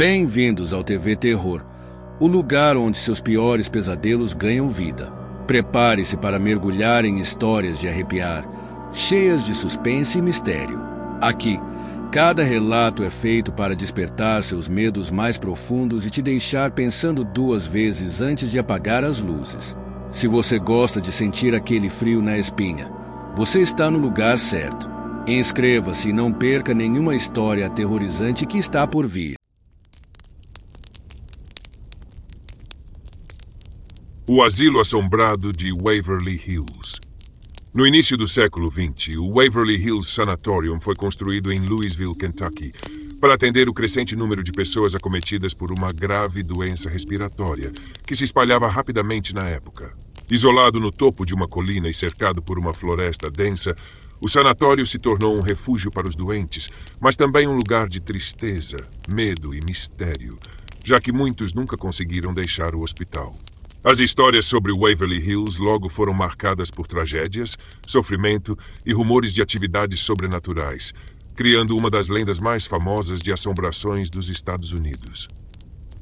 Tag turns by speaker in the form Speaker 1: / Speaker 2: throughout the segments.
Speaker 1: Bem-vindos ao TV Terror, o lugar onde seus piores pesadelos ganham vida. Prepare-se para mergulhar em histórias de arrepiar, cheias de suspense e mistério. Aqui, cada relato é feito para despertar seus medos mais profundos e te deixar pensando duas vezes antes de apagar as luzes. Se você gosta de sentir aquele frio na espinha, você está no lugar certo. Inscreva-se e não perca nenhuma história aterrorizante que está por vir.
Speaker 2: O Asilo Assombrado de Waverly Hills. No início do século XX, o Waverly Hills Sanatorium foi construído em Louisville, Kentucky, para atender o crescente número de pessoas acometidas por uma grave doença respiratória que se espalhava rapidamente na época. Isolado no topo de uma colina e cercado por uma floresta densa, o sanatório se tornou um refúgio para os doentes, mas também um lugar de tristeza, medo e mistério, já que muitos nunca conseguiram deixar o hospital. As histórias sobre Waverly Hills logo foram marcadas por tragédias, sofrimento e rumores de atividades sobrenaturais, criando uma das lendas mais famosas de assombrações dos Estados Unidos.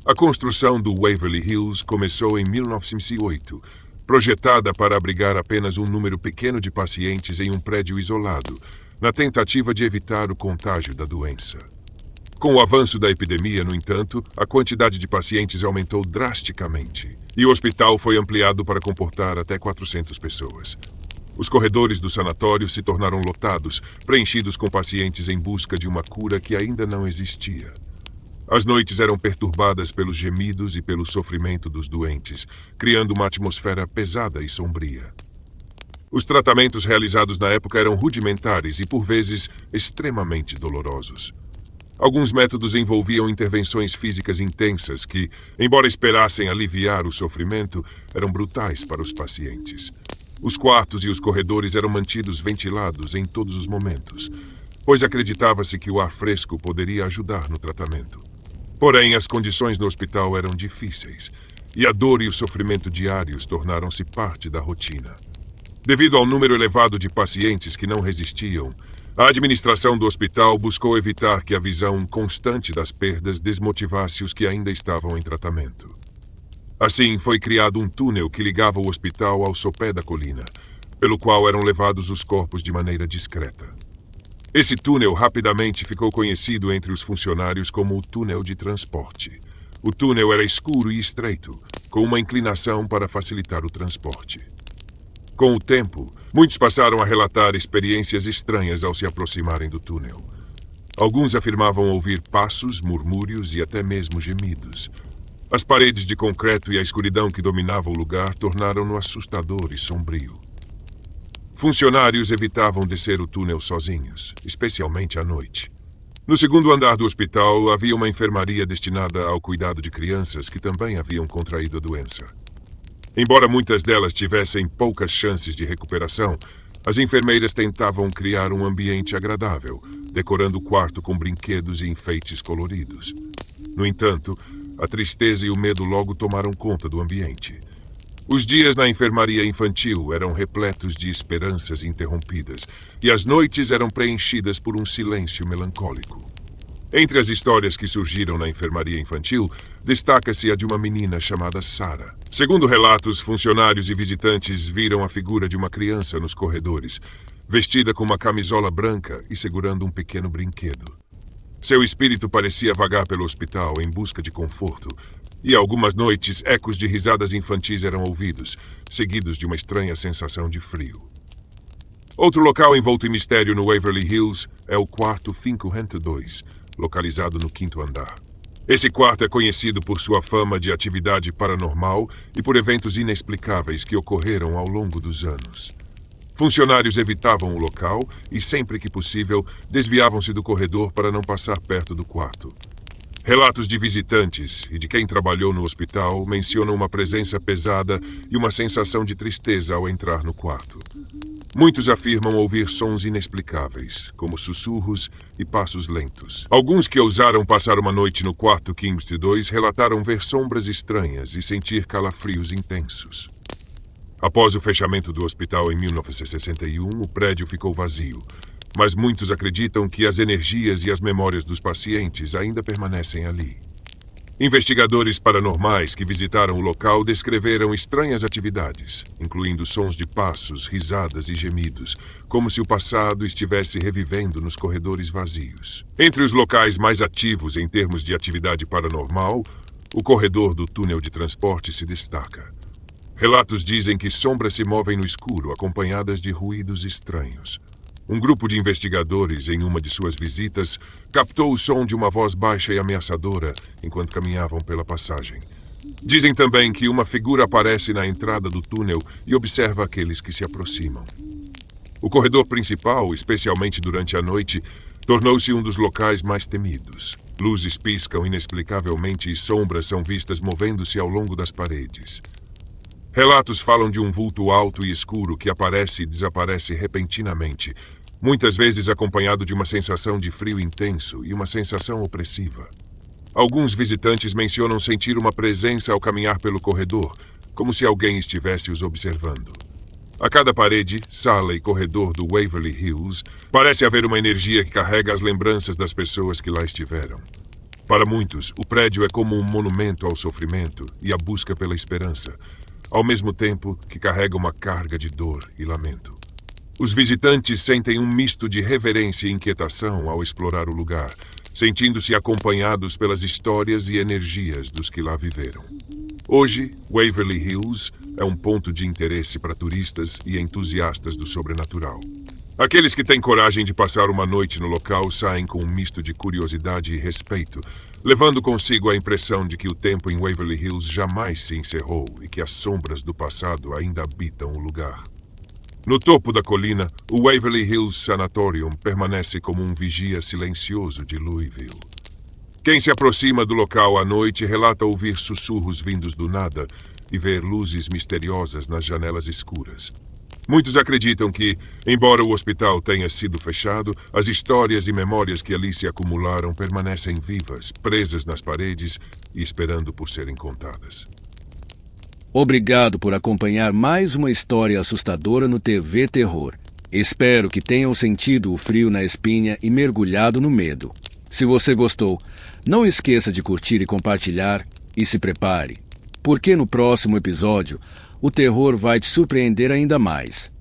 Speaker 2: A construção do Waverly Hills começou em 1908, projetada para abrigar apenas um número pequeno de pacientes em um prédio isolado, na tentativa de evitar o contágio da doença. Com o avanço da epidemia, no entanto, a quantidade de pacientes aumentou drasticamente e o hospital foi ampliado para comportar até 400 pessoas. Os corredores do sanatório se tornaram lotados, preenchidos com pacientes em busca de uma cura que ainda não existia. As noites eram perturbadas pelos gemidos e pelo sofrimento dos doentes, criando uma atmosfera pesada e sombria. Os tratamentos realizados na época eram rudimentares e, por vezes, extremamente dolorosos. Alguns métodos envolviam intervenções físicas intensas que, embora esperassem aliviar o sofrimento, eram brutais para os pacientes. Os quartos e os corredores eram mantidos ventilados em todos os momentos, pois acreditava-se que o ar fresco poderia ajudar no tratamento. Porém, as condições no hospital eram difíceis, e a dor e o sofrimento diários tornaram-se parte da rotina. Devido ao número elevado de pacientes que não resistiam, a administração do hospital buscou evitar que a visão constante das perdas desmotivasse os que ainda estavam em tratamento. Assim, foi criado um túnel que ligava o hospital ao sopé da colina, pelo qual eram levados os corpos de maneira discreta. Esse túnel rapidamente ficou conhecido entre os funcionários como o túnel de transporte. O túnel era escuro e estreito, com uma inclinação para facilitar o transporte. Com o tempo, muitos passaram a relatar experiências estranhas ao se aproximarem do túnel. Alguns afirmavam ouvir passos, murmúrios e até mesmo gemidos. As paredes de concreto e a escuridão que dominava o lugar tornaram-no assustador e sombrio. Funcionários evitavam descer o túnel sozinhos, especialmente à noite. No segundo andar do hospital havia uma enfermaria destinada ao cuidado de crianças que também haviam contraído a doença. Embora muitas delas tivessem poucas chances de recuperação, as enfermeiras tentavam criar um ambiente agradável, decorando o quarto com brinquedos e enfeites coloridos. No entanto, a tristeza e o medo logo tomaram conta do ambiente. Os dias na enfermaria infantil eram repletos de esperanças interrompidas, e as noites eram preenchidas por um silêncio melancólico. Entre as histórias que surgiram na enfermaria infantil, destaca-se a de uma menina chamada Sarah. Segundo relatos, funcionários e visitantes viram a figura de uma criança nos corredores, vestida com uma camisola branca e segurando um pequeno brinquedo. Seu espírito parecia vagar pelo hospital em busca de conforto, e algumas noites ecos de risadas infantis eram ouvidos, seguidos de uma estranha sensação de frio. Outro local envolto em mistério no Waverly Hills é o quarto 502, localizado no 5º andar. Esse quarto é conhecido por sua fama de atividade paranormal e por eventos inexplicáveis que ocorreram ao longo dos anos. Funcionários evitavam o local e, sempre que possível, desviavam-se do corredor para não passar perto do quarto. Relatos de visitantes e de quem trabalhou no hospital mencionam uma presença pesada e uma sensação de tristeza ao entrar no quarto. Muitos afirmam ouvir sons inexplicáveis, como sussurros e passos lentos. Alguns que ousaram passar uma noite no quarto 502 relataram ver sombras estranhas e sentir calafrios intensos. Após o fechamento do hospital em 1961, o prédio ficou vazio, mas muitos acreditam que as energias e as memórias dos pacientes ainda permanecem ali. Investigadores paranormais que visitaram o local descreveram estranhas atividades, incluindo sons de passos, risadas e gemidos, como se o passado estivesse revivendo nos corredores vazios. Entre os locais mais ativos em termos de atividade paranormal, o corredor do túnel de transporte se destaca. Relatos dizem que sombras se movem no escuro, acompanhadas de ruídos estranhos. Um grupo de investigadores, em uma de suas visitas, captou o som de uma voz baixa e ameaçadora enquanto caminhavam pela passagem. Dizem também que uma figura aparece na entrada do túnel e observa aqueles que se aproximam. O corredor principal, especialmente durante a noite, tornou-se um dos locais mais temidos. Luzes piscam inexplicavelmente e sombras são vistas movendo-se ao longo das paredes. Relatos falam de um vulto alto e escuro que aparece e desaparece repentinamente, muitas vezes acompanhado de uma sensação de frio intenso e uma sensação opressiva. Alguns visitantes mencionam sentir uma presença ao caminhar pelo corredor, como se alguém estivesse os observando. A cada parede, sala e corredor do Waverly Hills, parece haver uma energia que carrega as lembranças das pessoas que lá estiveram. Para muitos, o prédio é como um monumento ao sofrimento e à busca pela esperança, ao mesmo tempo que carrega uma carga de dor e lamento. Os visitantes sentem um misto de reverência e inquietação ao explorar o lugar, sentindo-se acompanhados pelas histórias e energias dos que lá viveram. Hoje, Waverly Hills é um ponto de interesse para turistas e entusiastas do sobrenatural. Aqueles que têm coragem de passar uma noite no local saem com um misto de curiosidade e respeito, levando consigo a impressão de que o tempo em Waverly Hills jamais se encerrou e que as sombras do passado ainda habitam o lugar. No topo da colina, o Waverly Hills Sanatorium permanece como um vigia silencioso de Louisville. Quem se aproxima do local à noite relata ouvir sussurros vindos do nada e ver luzes misteriosas nas janelas escuras. Muitos acreditam que, embora o hospital tenha sido fechado, as histórias e memórias que ali se acumularam permanecem vivas, presas nas paredes e esperando por serem contadas.
Speaker 1: Obrigado por acompanhar mais uma história assustadora no TV Terror. Espero que tenham sentido o frio na espinha e mergulhado no medo. Se você gostou, não esqueça de curtir e compartilhar e se prepare, porque no próximo episódio o terror vai te surpreender ainda mais.